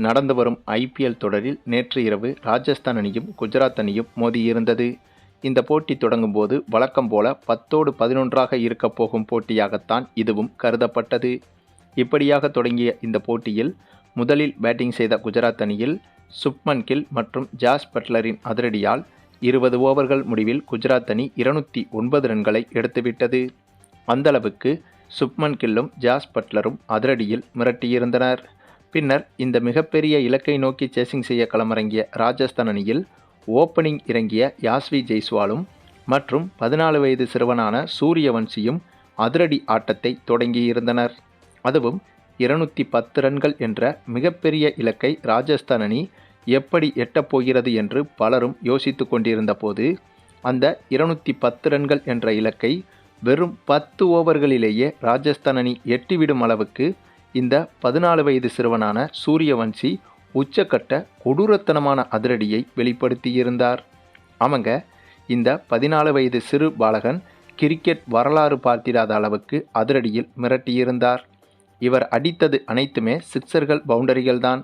நடந்து வரும் ஐபிஎல் தொடரில் நேற்று இரவு ராஜஸ்தான் அணியும் குஜராத் அணியும் மோதியிருந்தது. இந்த போட்டி தொடங்கும் போது வழக்கம் போல 10ஓடு 11ஆக இருக்கப் போகும் போட்டியாகத்தான் இதுவும் கருதப்பட்டது. இப்படியாக தொடங்கிய இந்த போட்டியில் முதலில் பேட்டிங் செய்த குஜராத் அணியில் சுப்மன் கில் மற்றும் ஜாஸ் பட்லரின் அதிரடியால் 20 ஓவர்கள் முடிவில் குஜராத் அணி 209 ரன்களை எடுத்துவிட்டது. அந்தளவுக்கு சுப்மன் கில்லும் ஜாஸ் பட்லரும் அதிரடியில் மிரட்டியிருந்தனர். பின்னர் இந்த மிகப்பெரிய இலக்கை நோக்கி சேசிங் செய்ய களமிறங்கிய ராஜஸ்தான் அணியில் ஓப்பனிங் இறங்கிய யாஸ்வி ஜெய்ஸ்வாலும் மற்றும் 14 வயது சிறுவனான சூரியவன்சியும் அதிரடி ஆட்டத்தை தொடங்கியிருந்தனர். அதுவும் 210 ரன்கள் என்ற மிகப்பெரிய இலக்கை ராஜஸ்தான் அணி எப்படி எட்டப்போகிறது என்று பலரும் யோசித்து கொண்டிருந்த போது அந்த 210 ரன்கள் என்ற இலக்கை வெறும் 10 ஓவர்களிலேயே ராஜஸ்தான் அணி எட்டிவிடும் அளவுக்கு இந்த 14 வயது சிறுவனான சூரியவன்சி உச்சக்கட்ட கொடூரத்தனமான அதிரடியை வெளிப்படுத்தியிருந்தார். அவங்க இந்த 14 வயது சிறு பாலகன் கிரிக்கெட் வரலாறு பார்த்திராத அளவுக்கு அதிரடியில் மிரட்டியிருந்தார். இவர் அடித்தது அனைத்துமே சிக்சர்கள், பவுண்டரிகள் தான்.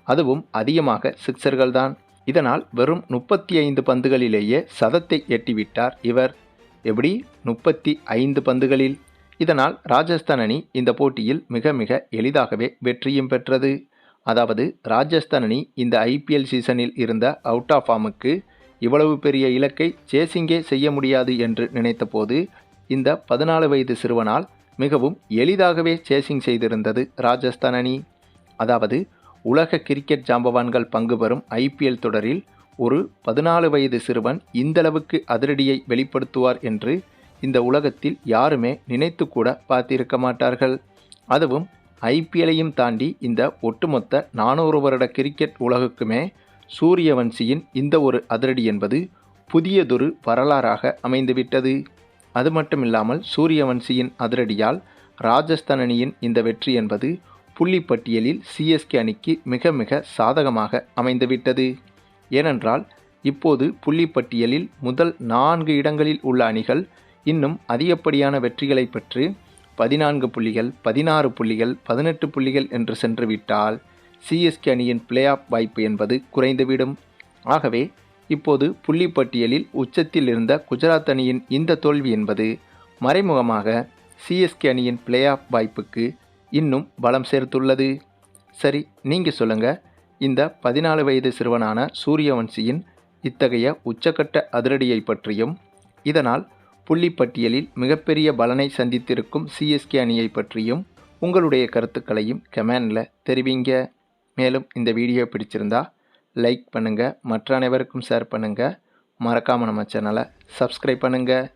அதுவும் அதிகமாக சிக்சர்கள் தான். இதனால் வெறும் 35 பந்துகளிலேயே சதத்தை எட்டிவிட்டார் இவர். எப்படி? 35 பந்துகளில். இதனால் ராஜஸ்தான் அணி இந்த போட்டியில் மிக மிக எளிதாகவே வெற்றியும் பெற்றது. அதாவது ராஜஸ்தான் அணி இந்த ஐபிஎல் சீசனில் இருந்த அவுட் ஆஃப் ஃபார்முக்கு இவ்வளவு பெரிய இலக்கை சேசிங்கே செய்ய முடியாது என்று நினைத்தபோது இந்த 14 வயது சிறுவனால் மிகவும் எளிதாகவே சேசிங் செய்திருந்தது ராஜஸ்தான் அணி. அதாவது உலக கிரிக்கெட் ஜாம்பவான்கள் பங்கு பெறும் ஐபிஎல் தொடரில் ஒரு 14 வயது சிறுவன் இந்தளவுக்கு அதிரடியை வெளிப்படுத்துவார் என்று இந்த உலகத்தில் யாருமே நினைத்து கூட பார்த்திருக்க மாட்டார்கள். அதுவும் ஐபிஎல்லையும் தாண்டி இந்த ஒட்டுமொத்த 400 வருட கிரிக்கெட் உலகுக்குமே சூரியவன்சியின் இந்த ஒரு அதிரடி என்பது புதியதொரு வரலாறாக அமைந்துவிட்டது. அது மட்டுமில்லாமல் சூரியவன்சியின் அதிரடியால் ராஜஸ்தான் அணியின் இந்த வெற்றி என்பது புள்ளிப்பட்டியலில் சிஎஸ்கே அணிக்கு மிக மிக சாதகமாக அமைந்துவிட்டது. ஏனென்றால் இப்போது புள்ளிப்பட்டியலில் முதல் 4 இடங்களில் உள்ள அணிகள் இன்னும் அதிகப்படியான வெற்றிகளை பெற்று 14 புள்ளிகள், 16 புள்ளிகள், 18 புள்ளிகள் என்று சென்றுவிட்டால் சிஎஸ்கே அணியின் பிளே ஆஃப் வாய்ப்பு என்பது குறைந்துவிடும். ஆகவே இப்போது புள்ளிப்பட்டியலில் உச்சத்தில் இருந்த குஜராத் அணியின் இந்த தோல்வி என்பது மறைமுகமாக சிஎஸ்கே அணியின் பிளே ஆஃப் வாய்ப்புக்கு இன்னும் பலம் சேர்த்துள்ளது. சரி, நீங்கள் சொல்லுங்கள், இந்த 14 வயது சிறுவனான சூரியவன்சியின் இத்தகைய உச்சக்கட்ட அதிரடியை பற்றியும் இதனால் புள்ளிப்பட்டியலில் மிகப்பெரிய பலனை சந்தித்திருக்கும் சிஎஸ்கே அணியை பற்றியும் உங்களுடைய கருத்துக்களையும் கமெண்டில் தெரிவிங்க. மேலும் இந்த வீடியோ பிடிச்சிருந்தா லைக் பண்ணுங்கள், மற்ற அனைவருக்கும் ஷேர் பண்ணுங்கள், மறக்காமல் நம்ம சேனலை சப்ஸ்கிரைப் பண்ணுங்கள்.